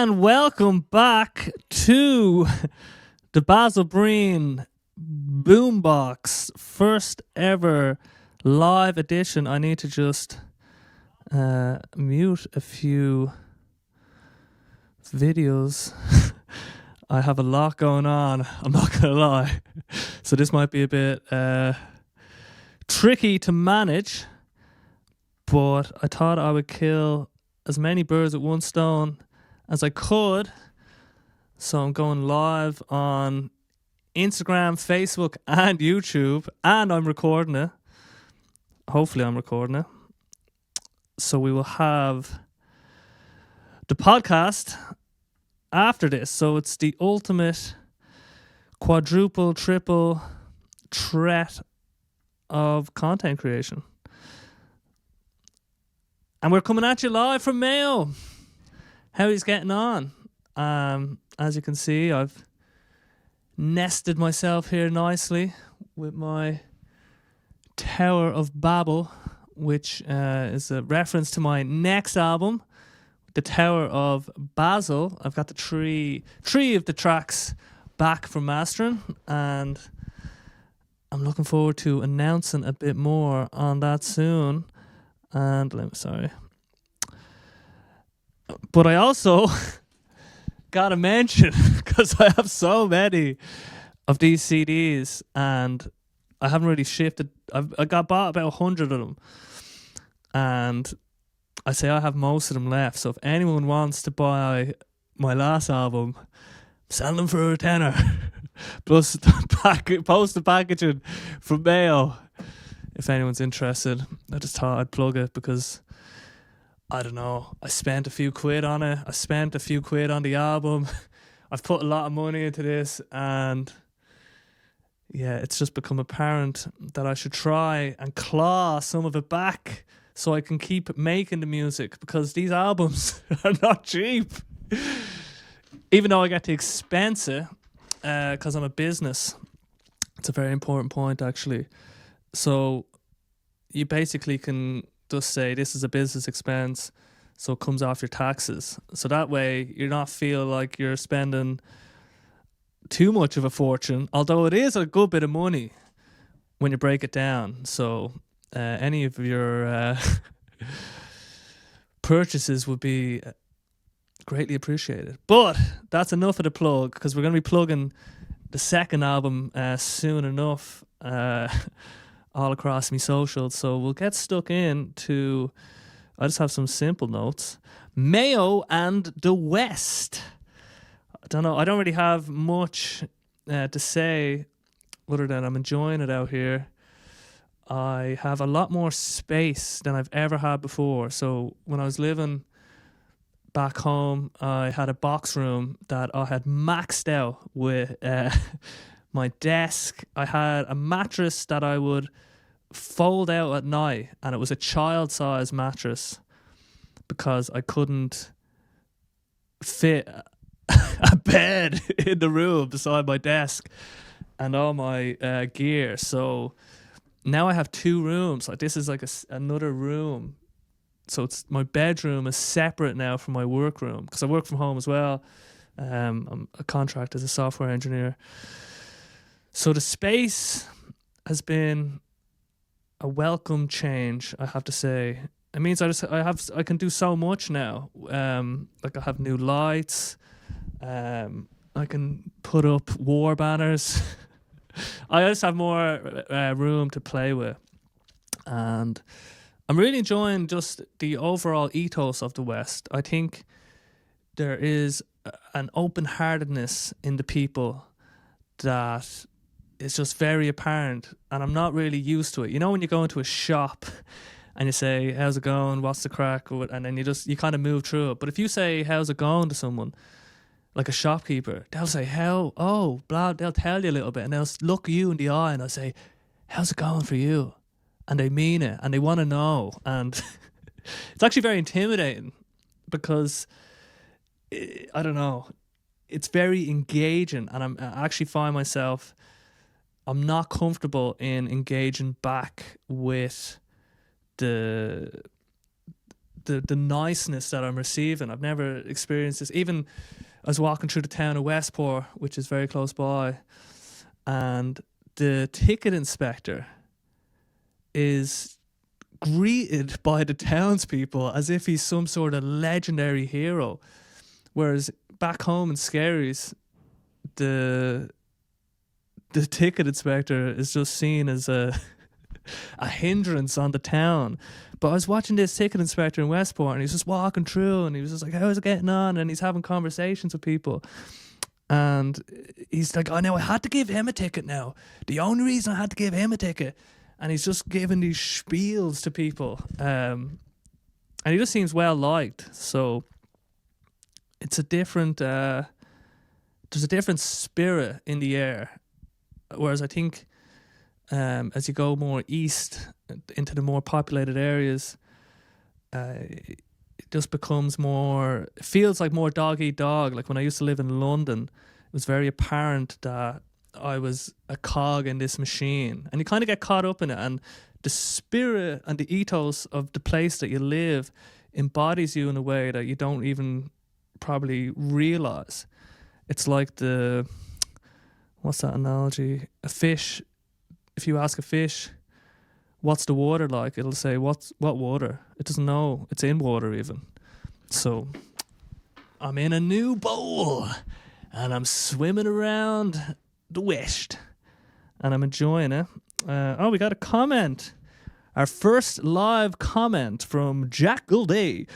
And welcome back to the Basil Breen Boombox first ever live edition. I need to just mute a few videos. I have a lot going on, I'm not going to lie. So this might be a bit tricky to manage, but I thought I would kill as many birds with one stone as I could. So I'm going live on Instagram, Facebook, and YouTube, and I'm recording it. Hopefully I'm recording it. So we will have the podcast after this. So it's the ultimate quadruple, triple threat of content creation. And we're coming at you live from Mayo. How he's getting on. As you can see, I've nested myself here nicely with my Tower of Babel, which is a reference to my next album, the Tower of Basil. I've got the three of the tracks back from mastering, and I'm looking forward to announcing a bit more on that soon. And sorry. But I also gotta mention, because I have so many of these CDs and I haven't really shifted. I got bought about 100 of them, and I say I have most of them left. So if anyone wants to buy my last album, sell them for a tenner. Plus the postal packaging from Mayo. If anyone's interested, I just thought I'd plug it because I don't know, I spent a few quid on it. I spent a few quid on the album. I've put a lot of money into this, and yeah, it's just become apparent that I should try and claw some of it back so I can keep making the music, because these albums are not cheap. Even though I get to expense it, because I'm a business. It's a very important point, actually. So you basically can just say this is a business expense, so it comes off your taxes. So that way you're not feel like you're spending too much of a fortune, although it is a good bit of money when you break it down. So any of your purchases would be greatly appreciated. But that's enough of the plug, because we're going to be plugging the second album soon enough. All across me socials. So we'll get stuck into, I just have some simple notes. Mayo and the West. I don't know, I don't really have much to say other than I'm enjoying it out here. I have a lot more space than I've ever had before. So when I was living back home, I had a box room that I had maxed out with my desk. I had a mattress that I would fold out at night, and it was a child-sized mattress because I couldn't fit a bed in the room beside my desk and all my gear. So now I have two rooms. Like, this is like another room. So it's my bedroom is separate now from my work room, because I work from home as well. I'm a contract as a software engineer. So the space has been a welcome change, I have to say. It means I can do so much now. Like, I have new lights. I can put up war banners. I just have more room to play with, and I'm really enjoying just the overall ethos of the West. I think there is an open-heartedness in the people that is just very apparent, and I'm not really used to it. You know, when you go into a shop and you say, how's it going, what's the crack, and then you kind of move through it. But if you say, how's it going, to someone, like a shopkeeper, they'll say, blah, they'll tell you a little bit, and they'll look you in the eye and they'll say, how's it going for you? And they mean it, and they want to know. And it's actually very intimidating, because I don't know, it's very engaging, and I actually find myself, I'm not comfortable in engaging back with the the niceness that I'm receiving. I've never experienced this. Even I was walking through the town of Westport, which is very close by, and the ticket inspector is greeted by the townspeople as if he's some sort of legendary hero. Whereas back home in Skerries, the ticket inspector is just seen as a hindrance on the town. But I was watching this ticket inspector in Westport, and he's just walking through, and he was just like, how's it getting on? And he's having conversations with people. And he's like, oh, no, I had to give him a ticket now. The only reason I had to give him a ticket. And he's just giving these spiels to people. And he just seems well liked. So it's a different, there's a different spirit in the air. Whereas I think as you go more east into the more populated areas, it just becomes more, it feels like more dog eat dog. Like when I used to live in London, it was very apparent that I was a cog in this machine, and you kind of get caught up in it, and the spirit and the ethos of the place that you live embodies you in a way that you don't even probably realize. It's like what's that analogy? A fish, if you ask a fish, what's the water like? It'll say, what water? It doesn't know. It's in water even. So I'm in a new bowl, and I'm swimming around the west, and I'm enjoying it. We got a comment. Our first live comment from Jack Gilday.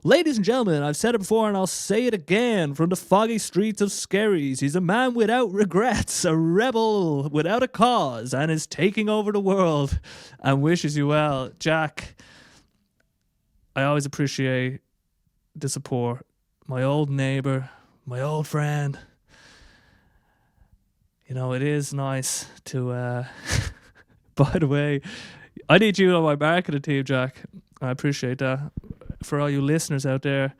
Ladies and gentlemen, I've said it before and I'll say it again. From the foggy streets of Skerries, he's a man without regrets, a rebel without a cause, and is taking over the world, and wishes you well. Jack, I always appreciate the support. My old neighbour, my old friend. You know, it is nice to, by the way, I need you on my marketing team, Jack. I appreciate that. For all you listeners out there,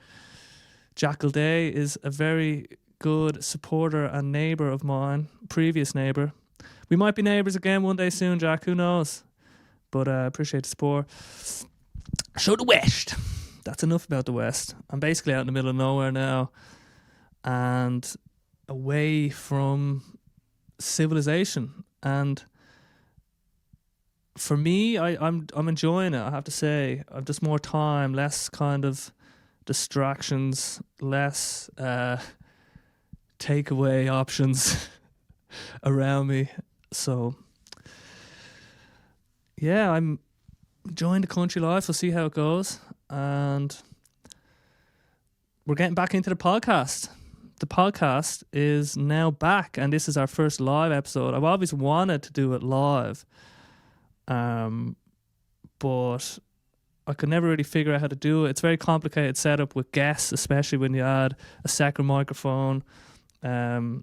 Jack Gilday is a very good supporter and neighbour of mine, previous neighbour. We might be neighbours again one day soon, Jack, who knows? But I appreciate the support. So the West. That's enough about the West. I'm basically out in the middle of nowhere now, and away from civilization, and for me, I'm enjoying it. I have to say, I've just more time, less kind of distractions, less takeaway options around me. So yeah, I'm enjoying the country life. We'll see how it goes, and we're getting back into the podcast. The podcast is now back, and this is our first live episode. I've always wanted to do it live, but I could never really figure out how to do it. It's a very complicated setup with guests, especially when you add a second microphone, and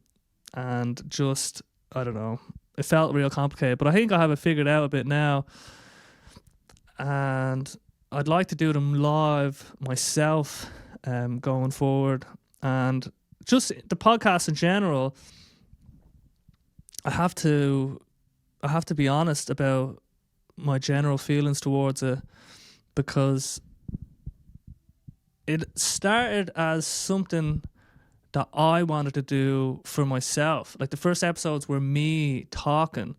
just, I don't know, it felt real complicated, but I think I have it figured out a bit now, and I'd like to do them live myself going forward. And just the podcast in general, I have to be honest about my general feelings towards it, because it started as something that I wanted to do for myself. Like the first episodes were me talking,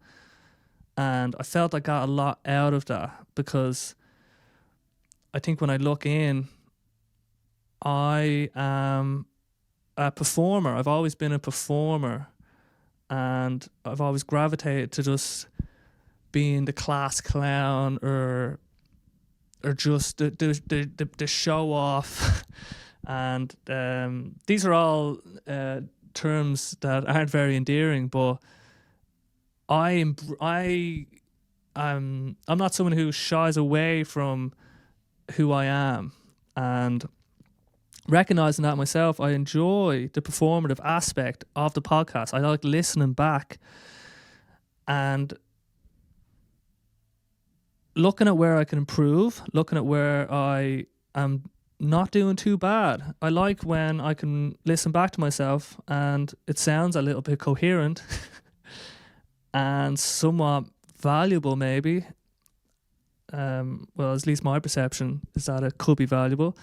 and I felt I got a lot out of that, because I think when I look in, I am a performer. I've always been a performer, and I've always gravitated to just being the class clown or just the show off. And these are all terms that aren't very endearing, but I'm not someone who shies away from who I am, and recognizing that myself, I enjoy the performative aspect of the podcast. I like listening back and looking at where I can improve, looking at where I am not doing too bad. I like when I can listen back to myself and it sounds a little bit coherent and somewhat valuable maybe. well, at least my perception is that it could be valuable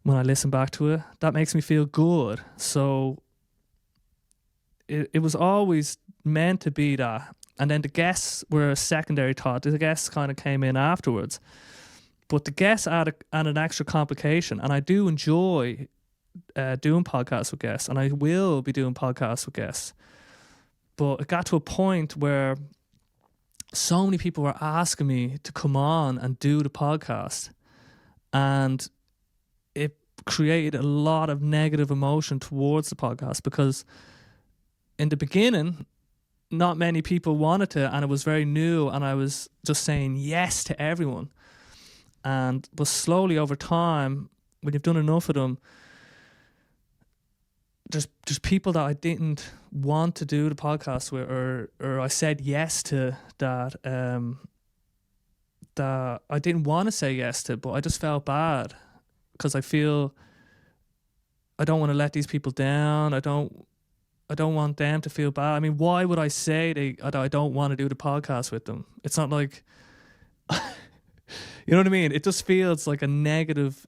when I listen back to it. That makes me feel good. So it was always meant to be that. And then the guests were a secondary thought. The guests kind of came in afterwards. But the guests add an extra complication. And I do enjoy doing podcasts with guests. And I will be doing podcasts with guests. But it got to a point where so many people were asking me to come on and do the podcast. And it created a lot of negative emotion towards the podcast, because in the beginning, not many people wanted to, and it was very new, and I was just saying yes to everyone. But slowly over time, when you've done enough of them, there's people that I didn't want to do the podcast with, or I said yes to that that I didn't want to say yes to, but I just felt bad because I feel I don't want to let these people down. I don't want them to feel bad. I mean, why would I say I don't want to do the podcast with them? It's not like, you know what I mean? It just feels like a negative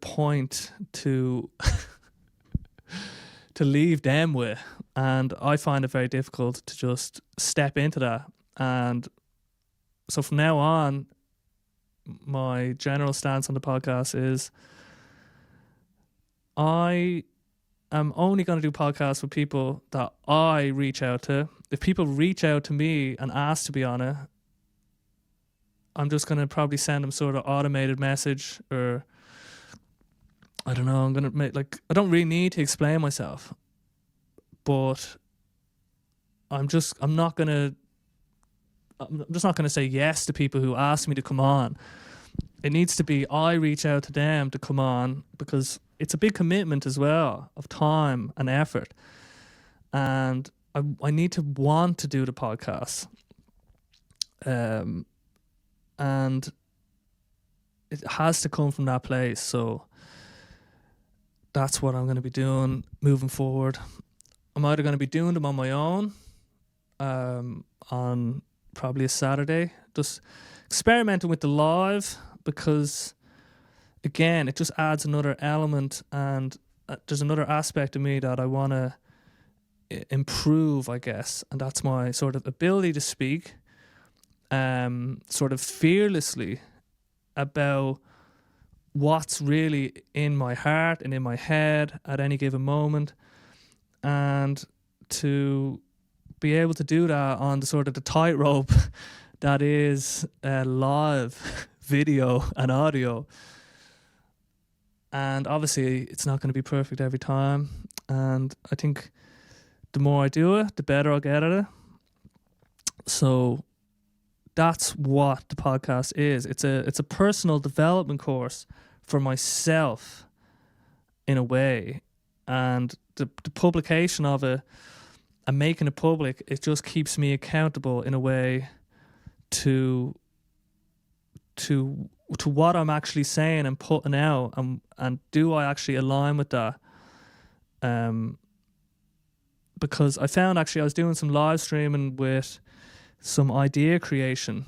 point to to leave them with, and I find it very difficult to just step into that. And so from now on, my general stance on the podcast is I am only going to do podcasts with people that I reach out to. If people reach out to me and ask to be on it, I'm just going to probably send them sort of automated message, or I don't know, I'm going to make, like, I don't really need to explain myself, but I'm just not going to say yes to people who ask me to come on. It needs to be I reach out to them to come on, because it's a big commitment as well of time and effort. And I need to want to do the podcast. And it has to come from that place. So that's what I'm going to be doing moving forward. I'm either going to be doing them on my own on probably a Saturday, just experimenting with the live, because again, it just adds another element, and there's another aspect of me that I want to improve, I guess, and that's my sort of ability to speak sort of fearlessly about what's really in my heart and in my head at any given moment, and to be able to do that on the sort of the tightrope that is live video and audio. And obviously it's not going to be perfect every time, and I think the more I do it, the better I'll get at it. So that's what the podcast is. It's a personal development course for myself in a way, and the publication of it and making it public, it just keeps me accountable in a way to what I'm actually saying and putting out, and do I actually align with that? Because I found actually I was doing some live streaming with some idea creation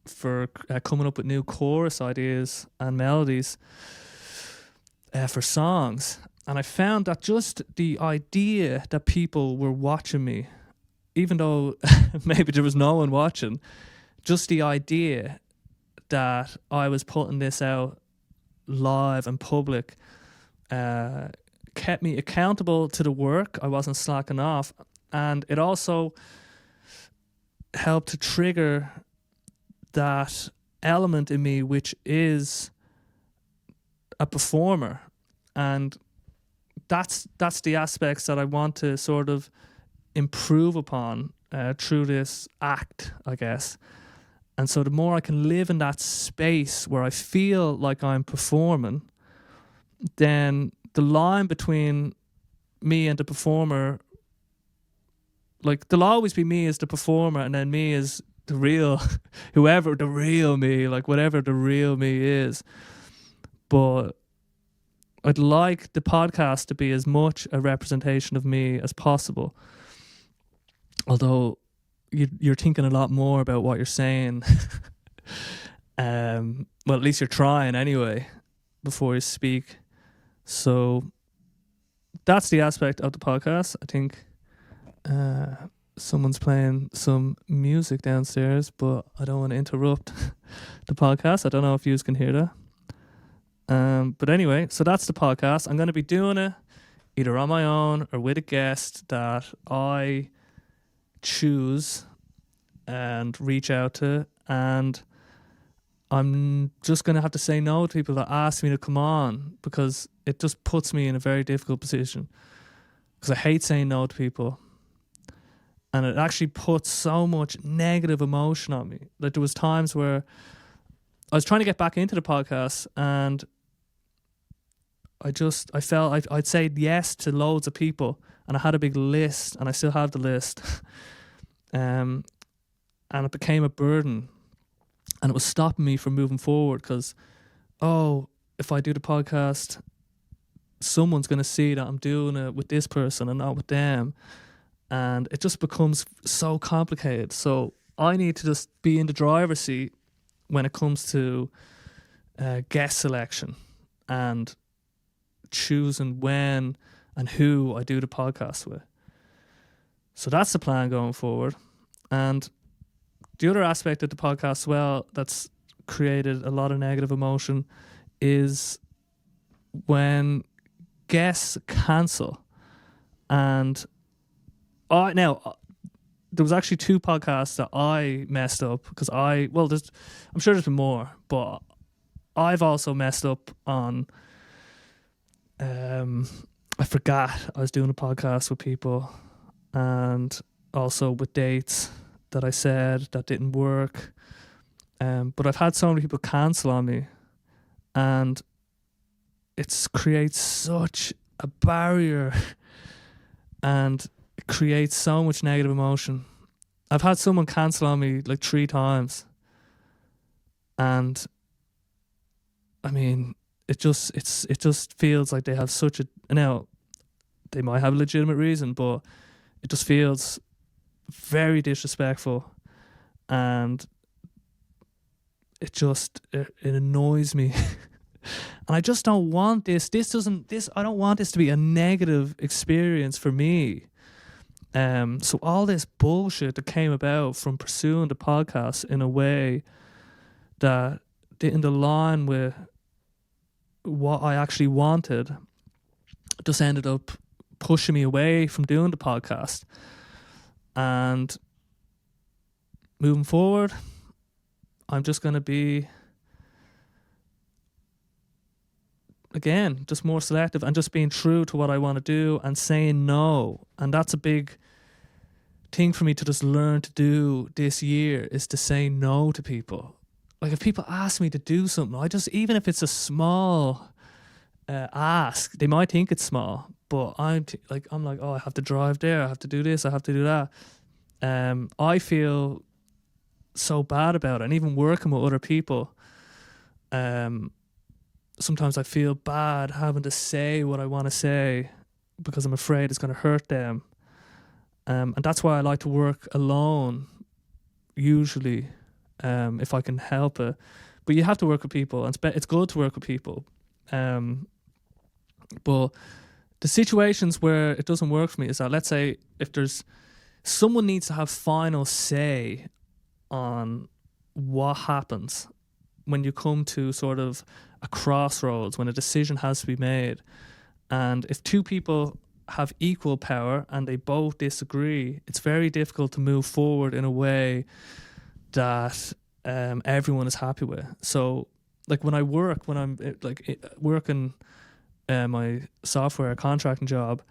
for coming up with new chorus ideas and melodies for songs. And I found that just the idea that people were watching me, even though maybe there was no one watching, just the idea that I was putting this out live and public kept me accountable to the work. I wasn't slacking off. And it also helped to trigger that element in me which is a performer. And that's the aspects that I want to sort of improve upon through this act, I guess. And so the more I can live in that space where I feel like I'm performing, then the line between me and the performer, like, there'll always be me as the performer, and then me as the real, whoever the real me, like whatever the real me is. But I'd like the podcast to be as much a representation of me as possible. Although you're thinking a lot more about what you're saying. Well, at least you're trying anyway before you speak. So that's the aspect of the podcast. I think someone's playing some music downstairs, but I don't want to interrupt the podcast. I don't know if you can hear that. But anyway, so that's the podcast. I'm going to be doing it either on my own or with a guest that I choose and reach out to, and I'm just going to have to say no to people that ask me to come on, because it just puts me in a very difficult position, because I hate saying no to people, and it actually puts so much negative emotion on me. Like, there was times where I was trying to get back into the podcast, and I felt I'd said yes to loads of people, and I had a big list, and I still have the list. And it became a burden, and it was stopping me from moving forward, because, if I do the podcast, someone's going to see that I'm doing it with this person and not with them, and it just becomes so complicated. So I need to just be in the driver's seat when it comes to guest selection and choosing when and who I do the podcast with. So that's the plan going forward. And the other aspect of the podcast as well that's created a lot of negative emotion is when guests cancel. And there was actually 2 podcasts that I messed up, because I'm sure there's been more, but I've also messed up on I forgot I was doing a podcast with people, and also with dates that I said that didn't work. But I've had so many people cancel on me, and it creates such a barrier, and it creates so much negative emotion. I've had someone cancel on me like 3 times, and I mean, it just feels like they have such a, now they might have a legitimate reason, but it just feels very disrespectful, and it annoys me. And I just don't want this. I don't want this to be a negative experience for me. So all this bullshit that came about from pursuing the podcast in a way that didn't align with what I actually wanted just ended up pushing me away from doing the podcast. And moving forward, I'm just going to be, again, just more selective and just being true to what I want to do and saying no. And that's a big thing for me to just learn to do this year, is to say no to people. Like, if people ask me to do something, even if it's a small ask, they might think it's small, but I'm like, oh, I have to drive there, I have to do this, I have to do that. I feel so bad about it. And even working with other people, sometimes I feel bad having to say what I want to say, because I'm afraid it's going to hurt them. And that's why I like to work alone, usually, if I can help it. But you have to work with people, and it's good to work with people. But the situations where it doesn't work for me is that, let's say, if there's someone needs to have final say on what happens when you come to sort of a crossroads, when a decision has to be made. And if 2 people have equal power and they both disagree, it's very difficult to move forward in a way that everyone is happy with. So, like, when I'm working my software contracting job,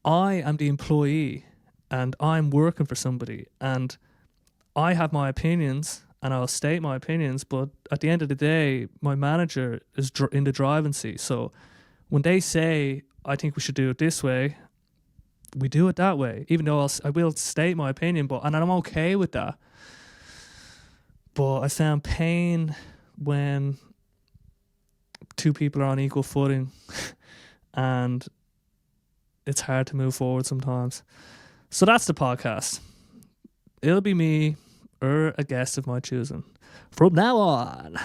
I am the employee and I'm working for somebody, and I have my opinions and I'll state my opinions, but at the end of the day, my manager is in the driving seat. So when they say, I think we should do it this way, we do it that way, even though I will state my opinion, and I'm okay with that. But I found pain when 2 people are on equal footing and it's hard to move forward sometimes. So that's the podcast. it'll be me or a guest of my choosing from now on.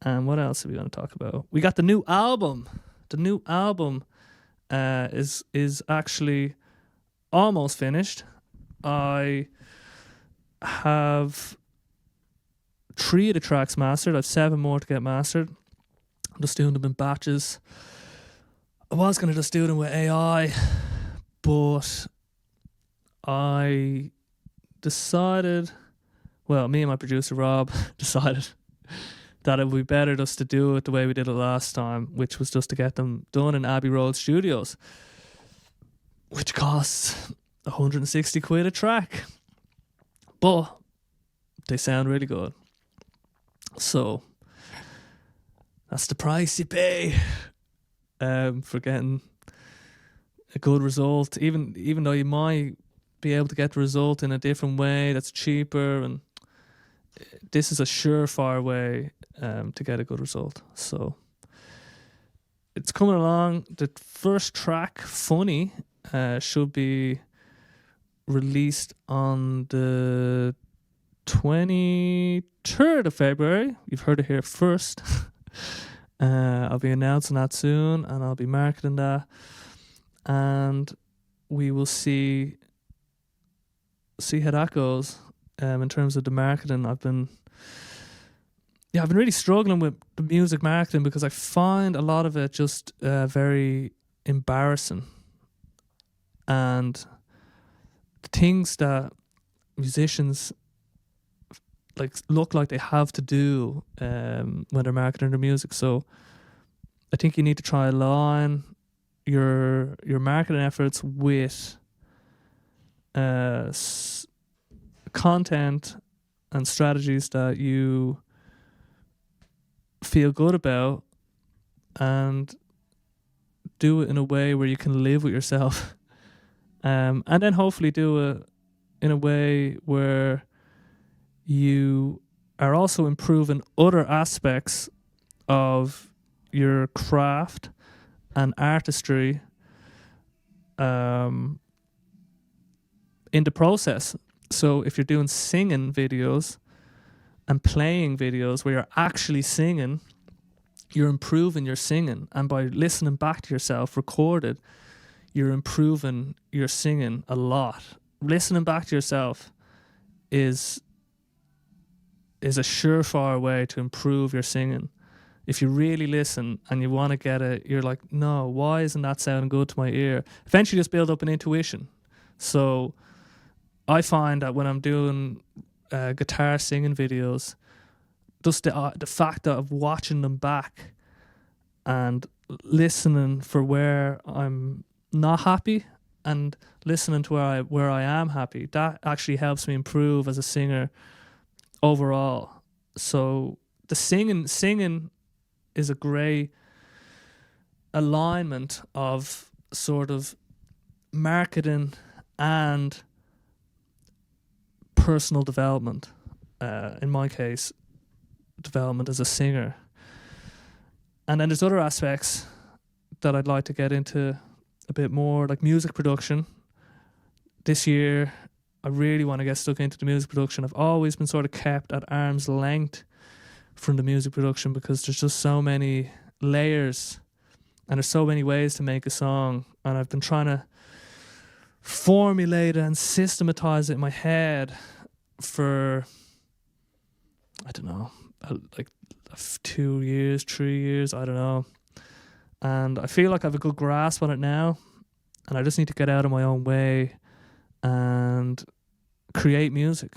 And what else are we going to talk about? We got the new album. The new album is actually almost finished. I have 3 of the tracks mastered. I've 7 more to get mastered. I'm just doing them in batches. I was going to just do them with AI, but I decided, well, me and my producer Rob decided that it would be better just to do it the way we did it last time, which was just to get them done in Abbey Road Studios, which costs 160 quid a track. But they sound really good. So that's the price you pay for getting a good result, even though you might be able to get the result in a different way that's cheaper, and this is a surefire way to get a good result. So it's coming along. The first track, Funny, should be released on the 23rd of February. You've heard it here first. I'll be announcing that soon, and I'll be marketing that, and we will see how that goes. In terms of the marketing, I've been really struggling with the music marketing because I find a lot of it just very embarrassing, and the things that musicians look like they have to do when they're marketing their music. So I think you need to try align your marketing efforts with content and strategies that you feel good about, and do it in a way where you can live with yourself, and then hopefully do it in a way where you are also improving other aspects of your craft and artistry in the process. So if you're doing singing videos and playing videos where you're actually singing, you're improving your singing. And by listening back to yourself recorded, you're improving your singing a lot. Listening back to yourself is a surefire way to improve your singing. If you really listen and you want to get it, you're like, no, why isn't that sounding good to my ear? Eventually just build up an intuition. So I find that when I'm doing guitar singing videos, just the fact of watching them back and listening for where I'm not happy and listening to where I am happy, that actually helps me improve as a singer overall. So the singing is a great alignment of sort of marketing and personal development. In my case, development as a singer. And then there's other aspects that I'd like to get into a bit more, like music production. This year, I really want to get stuck into the music production. I've always been sort of kept at arm's length from the music production because there's just so many layers and there's so many ways to make a song. And I've been trying to formulate it and systematize it in my head for, I don't know, like 2 years, 3 years, I don't know. And I feel like I have a good grasp on it now, and I just need to get out of my own way and create music.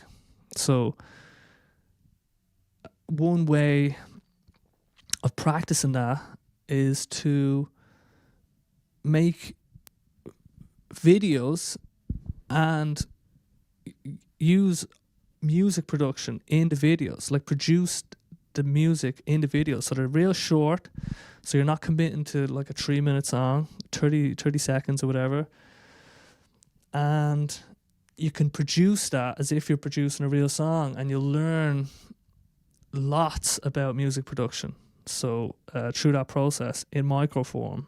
So one way of practicing that is to make videos and use music production in the videos, like produce the music in the videos so they're real short, so you're not committing to like a 3-minute song, 30 seconds or whatever, and you can produce that as if you're producing a real song, and you'll learn lots about music production so through that process in micro form.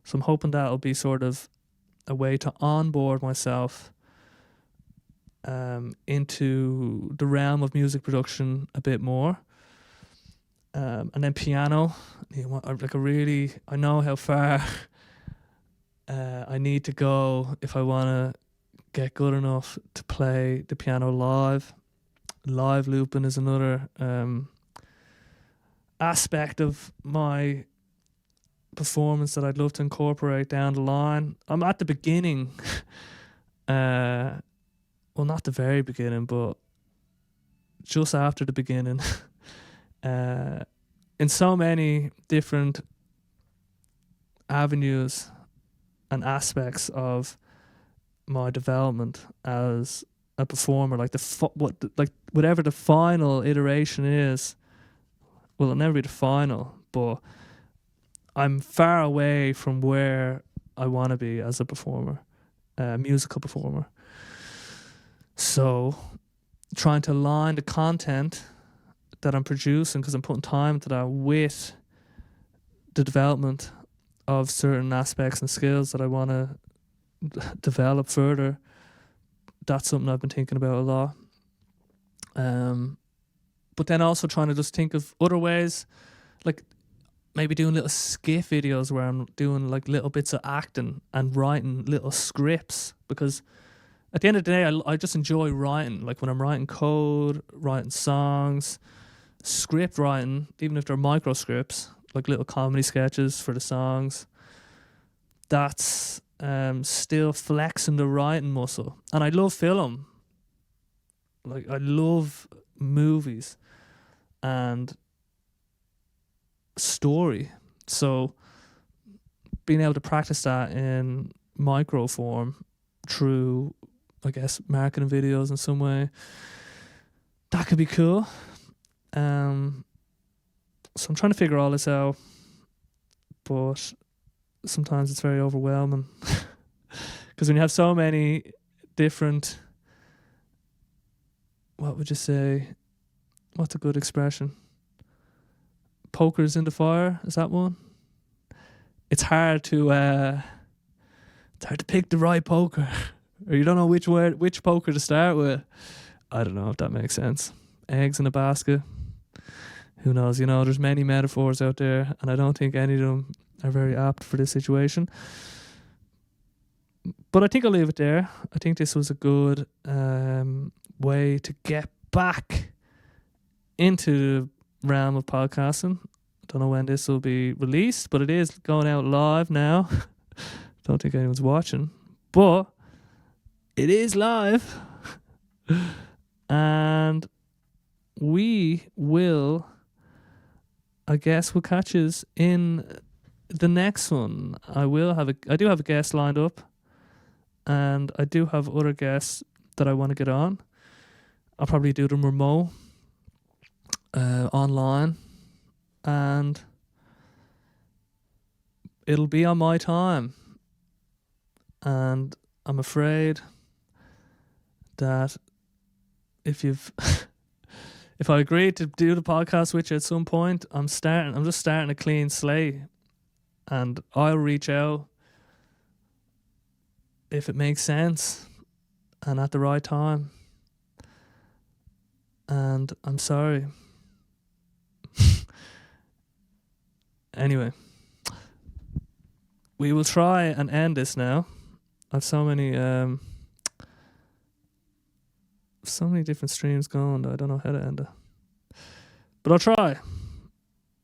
So I'm hoping that'll be sort of a way to onboard myself into the realm of music production a bit more. And then piano, I know how far I need to go if I want to get good enough to play the piano live. Live looping is another aspect of my performance that I'd love to incorporate down the line. I'm at the beginning, well, not the very beginning, but just after the beginning, in so many different avenues and aspects of my development as a performer, like whatever the final iteration is. Well, it'll never be the final, but I'm far away from where I want to be as a performer, musical performer. So, trying to align the content that I'm producing, because I'm putting time into that, with the development of certain aspects and skills that I want to develop further. That's something I've been thinking about a lot. But then also trying to just think of other ways, like maybe doing little skit videos where I'm doing like little bits of acting and writing little scripts, because at the end of the day, I just enjoy writing. Like when I'm writing code, writing songs, script writing, even if they're micro scripts, like little comedy sketches for the songs, that's still flexing the writing muscle. And I love film. Like I love movies and story. So being able to practice that in micro form through, I guess, marketing videos in some way, that could be cool. So I'm trying to figure all this out, but sometimes it's very overwhelming because when you have so many different, what would you say, what's a good expression? Pokers in the fire, is that one? It's hard to pick the right poker, or you don't know which poker to start with. I don't know if that makes sense. Eggs in a basket. Who knows? You know, there's many metaphors out there, and I don't think any of them are very apt for this situation. But I think I'll leave it there. I think this was a good way to get back into the realm of podcasting. Don't know when this will be released, but it is going out live now. Don't think anyone's watching, but it is live. And we will, I guess, we'll catch us in the next one. I do have a guest lined up, and I do have other guests that I want to get on. I'll probably do them remote, online, and it'll be on my time. And I'm afraid that if I agree to do the podcast with you at some point, I'm just starting a clean slate, and I'll reach out if it makes sense and at the right time. And I'm sorry. Anyway, we will try and end this now. I've so many different streams going that I don't know how to end it. But I'll try.